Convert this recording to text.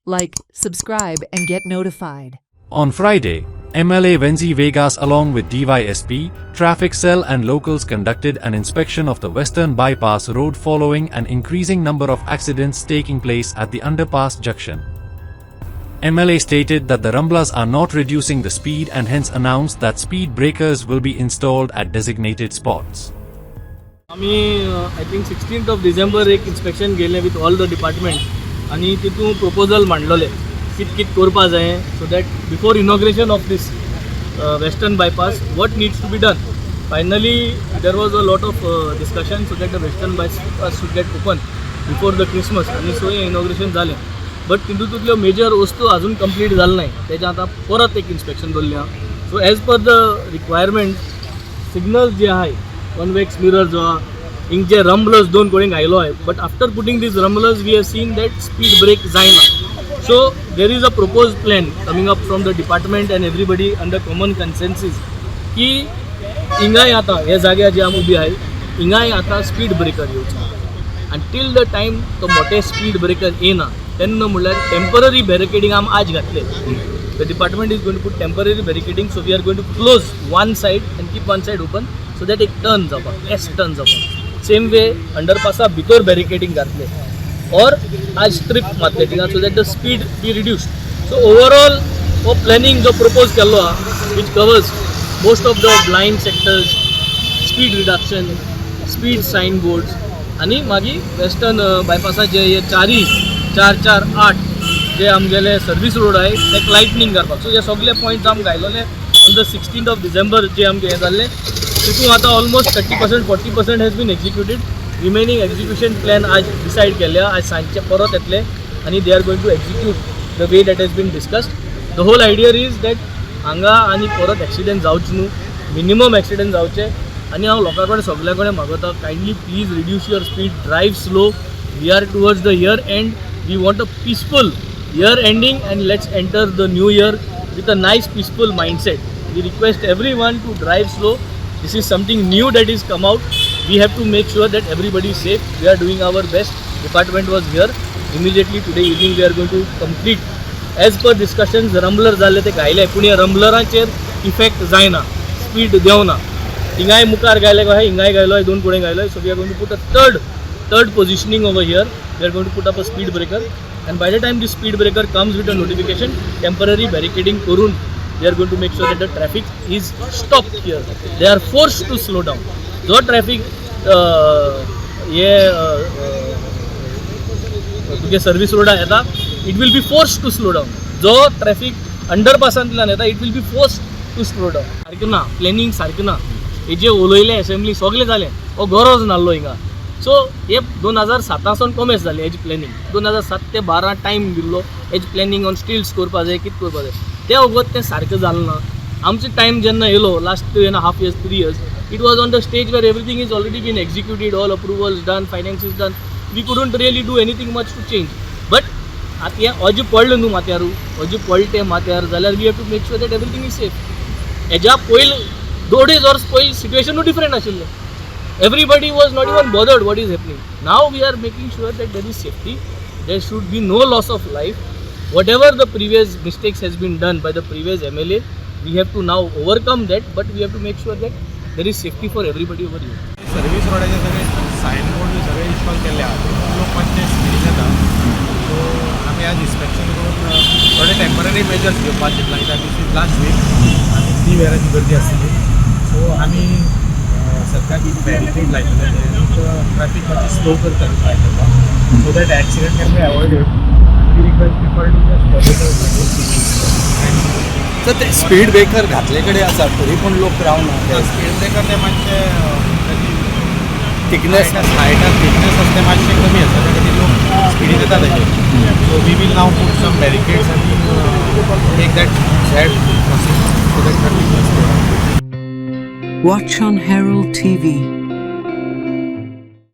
Like, subscribe, and get notified. On Friday, MLA Venzi Vegas along with DYSP, Traffic Cell and locals conducted an inspection of the Western Bypass Road following an increasing number of accidents taking place at the underpass junction. MLA stated that the Ramblas are not reducing the speed and hence announced that speed breakers will be installed at designated spots. I think 16th of December एक inspection गेले with all the department आणि तितून proposal मांडलेले कित करपा जाय so that before inauguration of this western bypass what needs to be done. Finally there was a lot of discussion so that the western bypass should get open before the Christmas आणि so inauguration झाले but तितूंतल्यो major वस्तू अजून complete जाल नाही त्याच्या आता परत एक इन्स्पेक्शन दवरल्या so as per the requirement signals जे आहे वन वे मिरर जो हिंगचे रम्बलर्स दोन कडेन घायलो आहे but after putting these rumblers we have seen that speed break जायना so there is a propose plan coming up from the department and everybody under common consensus की हिंगाय आता हे जाग्यार जे आमी उबी आहे हिंगाय आता स्पीड ब्रेकर येवचा आनी टील द टायम तो मोठे स्पीड ब्रेकर येना तेन्ना म्हणल्यार टेम्पररी बॅरिकेडिंग आमी आज घातले the department is going to put temporary barricading so we are going to close one side and keep one side open so that एक टर्न जावपा एस टर्न जावपा सेम वे अंडरपासा भितर बॅरिकेडिंग घातले और आज स्ट्रीप मारले थिंगा so that the speed be reduced so overall हो प्लॅनिंग जो प्रपोज केल्लो आहा which covers most of the blind sectors speed reduction speed sign boards आनी मागीर वेस्टर्न बायपासाचे हे 448 जे आमगेले सर्वीस रोड आहे ते लायटनिंग करपाक सो हे सगळे पॉयंट्स आमकां घायलोले on the 16th of December जे आमगे हे जाल्ले तितून आतां almost 30% 40% has been executed remaining execution plan आज डिसायड केल्या आज सांजचे परत येतले आनी they are going to execute the way that has been discussed the whole idea is that हांगा आनी परत एक्सिडेंट जावचे न्हू मिनिमम एक्सिडेंट जावचे आनी हांव लोकां कडेन सगळ्या कडेन मागता kindly please reduce your speed drive slow we are towards the year end we want a peaceful year ending and let's enter the new year with a nice peaceful mindset. We request everyone to drive slow. This is something new that is come out. We have to make sure that everybody is safe. We are doing our best. Department was here. Immediately today evening we are going to complete. As per discussions, rumbler झाले ते गायले पण या रम्बलरांचेर effect जायना speed देवना हिंगाय मुखार गायले आहे हिंगाय गायलो आहे दोन कडेन गायलो आहे so we are going to put a third positioning over here. We are going to put up a speed breaker and by the time this speed breaker comes with a notification temporary barricading korun we are going to make sure that the traffic is stopped here. They are forced to slow down. जो traffic ये तुगे service road येता it will be forced to slow down. जो traffic अंडरपासांतल्यान येता it will be forced to slow down. सारकें ना planning सारकें ना हे जे उलयले असेंब्ली सगळें जालें हो गरज नासलो हिंगा सो हे 2007 कॉमेस जाले हेज प्लॅनिंग 2007 ते 12 टायम दिल्लो हेज प्लॅनिंग ऑन स्टिल्स करपा जाय कितें करपा जाय ते वगत तें सारकें जालें ना आमचो टायम जेन्ना येयलो last 2.5 years 3 years it was on the stage where everything is already been executed all approvals done finance is done we couldn't really do anything much to change but आतां हें अजें पडलें न्हू माथ्यारू अजें पडलें तें माथ्यार जाल्यार we have to make sure that everything is safe हेज्या पयलीं 2 days or पयलीं सिट्युएशनूच डिफरंट आशिल्लें everybody was not even bothered what is happening. Now we are making sure that there is safety, there should be no loss of life. Whatever the previous mistakes has been done by the previous MLA, we have to now overcome that, but we have to make sure that there is safety for everybody over here. Service रोडाचे सगळे sign board सगळे install केले आहेत लोकांचे speed येतात सो आम्ही आज inspection करून थोडे टेम्पररी मेजर्स घेवपाक चिंतला कित्याक दीस इज लास्ट वीक आनी ती वेळाची गर्दी आसतली सो आमी सरकार बॅरिकेड लायलेले ट्रॅफिक मातशें स्लो करता ट्राय करपाक so that accident can be avoided we request people to just follow तर ते स्पीड ब्रेकर घातले कडेन आसा तरी पूण लोक रावना स्पीड ब्रेकर ते मातशे थिकनेस हायटार थिकनेस आसा ते मातशें कमी आसा त्या खातीर लोक स्पीडीन येता तेजे so we will now put some barricades आनी make that sad so that traffic Watch on Herald TV.